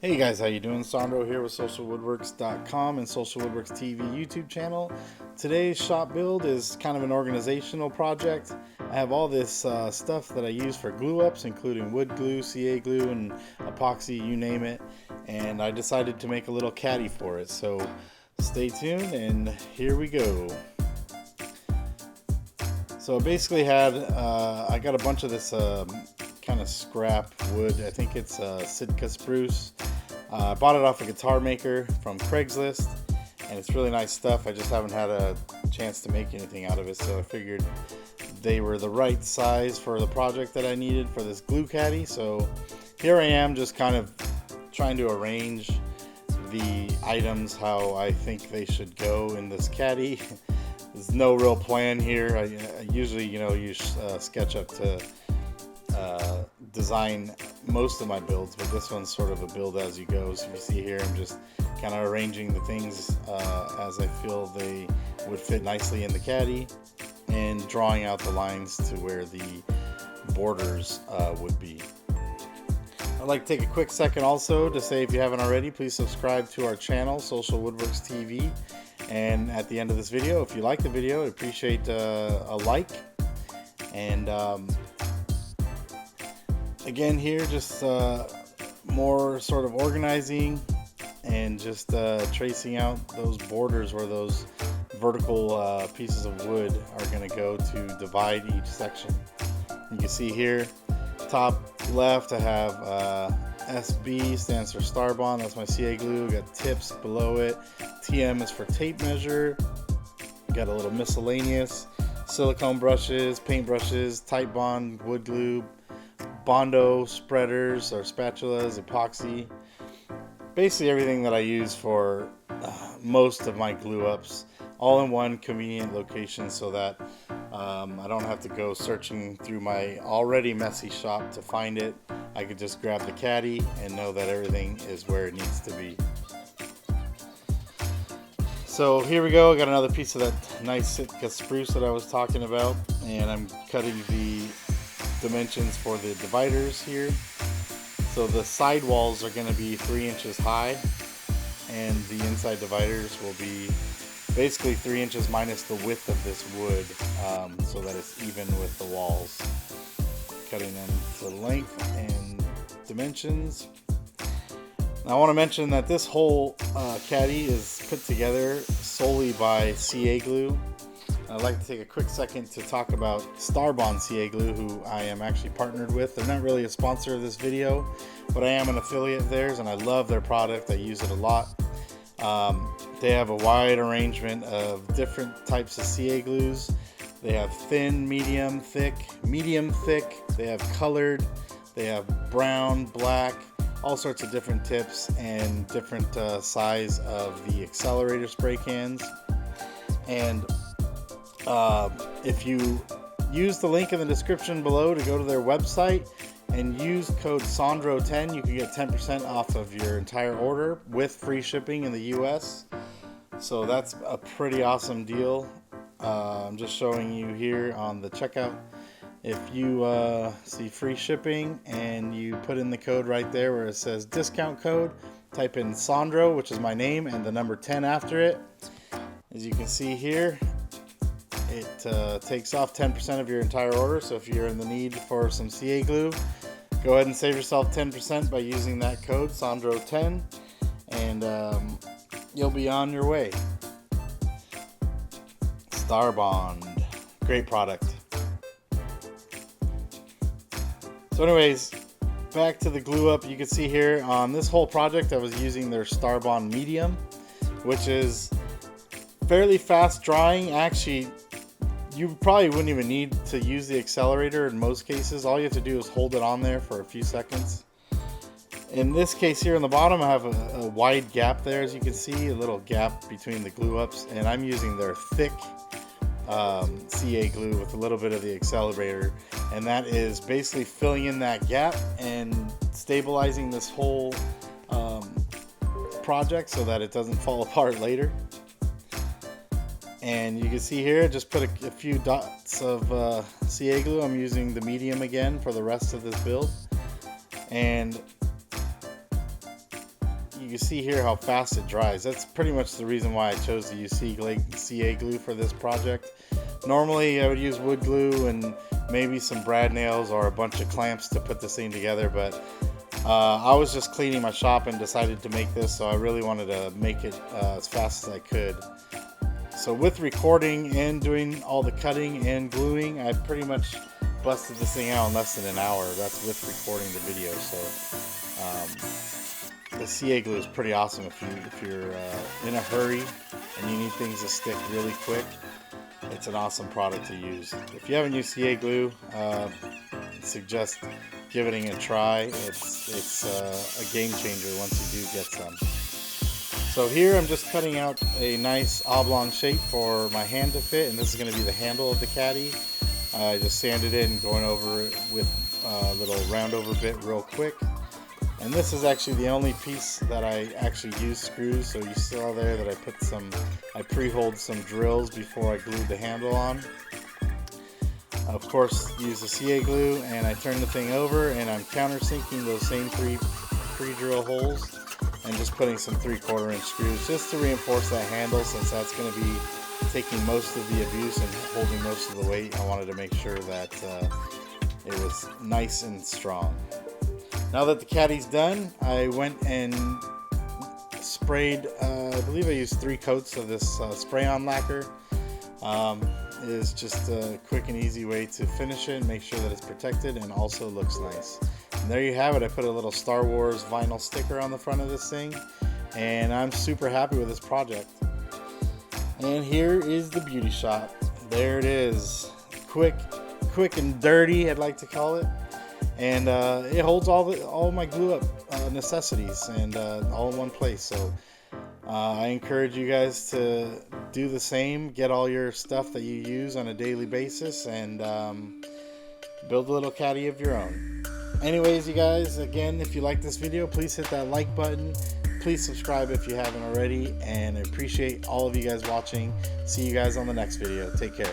Hey guys, how you doing? Sandro here with socialwoodworks.com and Social Woodworks TV YouTube channel. Today's shop build is kind of an organizational project. I have all this stuff that I use for glue ups, including wood glue, CA glue, and epoxy, you name it. And I decided to make a little caddy for it. So stay tuned and here we go. So I basically had, I got a bunch of this kind of scrap wood. I think it's Sitka spruce. I bought it off a guitar maker from Craigslist, and it's really nice stuff. I just haven't had a chance to make anything out of it, so I figured they were the right size for the project that I needed for this glue caddy. So here I am, just kind of trying to arrange the items how I think they should go in this caddy. There's no real plan here. I usually, use SketchUp to design most of my builds, but this one's sort of a build as you go. So you see here, I'm just kind of arranging the things as I feel they would fit nicely in the caddy, and drawing out the lines to where the borders would be. I'd like to take a quick second also to say, if you haven't already, please subscribe to our channel, Social Woodworks TV. And at the end of this video, if you like the video, I'd appreciate a like. And again here, just more sort of organizing and just tracing out those borders where those vertical pieces of wood are going to go to divide each section. You can see here, top left, I have SB stands for Starbond. That's my CA glue. We got tips below it. TM is for tape measure. We got a little miscellaneous silicone brushes, paint brushes, Titebond, wood glue, Bondo spreaders or spatulas, epoxy. Basically everything that I use for most of my glue ups, all in one convenient location, so that I don't have to go searching through my already messy shop to find it. I could just grab the caddy and know that everything is where it needs to be. So here we go. I got another piece of that nice Sitka spruce that I was talking about, and I'm cutting the dimensions for the dividers here. So the side walls are going to be 3 inches high, and the inside dividers will be basically 3 inches minus the width of this wood, so that it's even with the walls. Cutting them to length and dimensions. Now I want to mention that this whole caddy is put together solely by CA Glue. I'd like to take a quick second to talk about Starbond CA Glue, who I am actually partnered with. They're not really a sponsor of this video, but I am an affiliate of theirs, and I love their product. I use it a lot. They have a wide arrangement of different types of CA glues. They have thin, medium, thick. They have colored. They have brown, black, all sorts of different tips and different size of the accelerator spray cans. And if you use the link in the description below to go to their website and use code SANDRO10, you can get 10% off of your entire order with free shipping in the US. So that's a pretty awesome deal. I'm just showing you here on the checkout. If you see free shipping and you put in the code right there where it says discount code, type in Sandro, which is my name, and the number 10 after it. As you can see here, it takes off 10% of your entire order. So if you're in the need for some CA glue, go ahead and save yourself 10% by using that code Sandro10, and you'll be on your way. Starbond, great product. So anyways, back to the glue up. You can see here on this whole project I was using their Starbond medium, which is fairly fast drying. Actually, you probably wouldn't even need to use the accelerator in most cases. All you have to do is hold it on there for a few seconds. In this case here on the bottom, I have a wide gap there, as you can see, a little gap between the glue ups, and I'm using their thick CA glue with a little bit of the accelerator, and that is basically filling in that gap and stabilizing this whole project so that it doesn't fall apart later. And you can see here, just put a few dots of CA glue. I'm using the medium again for the rest of this build, and you can see here how fast it dries. That's pretty much the reason why I chose to use CA Glue for this project. Normally I would use wood glue and maybe some brad nails or a bunch of clamps to put this thing together, but I was just cleaning my shop and decided to make this, so I really wanted to make it as fast as I could. So with recording and doing all the cutting and gluing, I pretty much busted this thing out in less than an hour. That's with recording the video. So the CA Glue is pretty awesome if you're in a hurry and you need things to stick really quick. It's an awesome product to use. If you haven't used CA Glue, I suggest giving it a try. It's a game changer once you do get some. So here I'm just cutting out a nice oblong shape for my hand to fit, and this is going to be the handle of the caddy. I just sanded it and going over it with a little round over bit real quick. And this is actually the only piece that I actually used screws. So you saw there that I pre-holed some drills before I glued the handle on. Of course, use the CA Glue, and I turn the thing over and I'm countersinking those same three pre-drill holes and just putting some 3/4 inch screws just to reinforce that handle, since that's going to be taking most of the abuse and holding most of the weight. I wanted to make sure that it was nice and strong. Now that the caddy's done, I went and sprayed, I believe I used 3 coats of this spray-on lacquer. It is just a quick and easy way to finish it and make sure that it's protected and also looks nice. And there you have it. I put a little Star Wars vinyl sticker on the front of this thing, and I'm super happy with this project. And here is the beauty shot. There it is. Quick and dirty, I'd like to call it. And it holds all my glue up necessities and all in one place. So I encourage you guys to do the same. Get all your stuff that you use on a daily basis and build a little caddy of your own. Anyways, you guys, again, if you like this video, please hit that like button. Please subscribe if you haven't already, and I appreciate all of you guys watching. See you guys on the next video. Take care.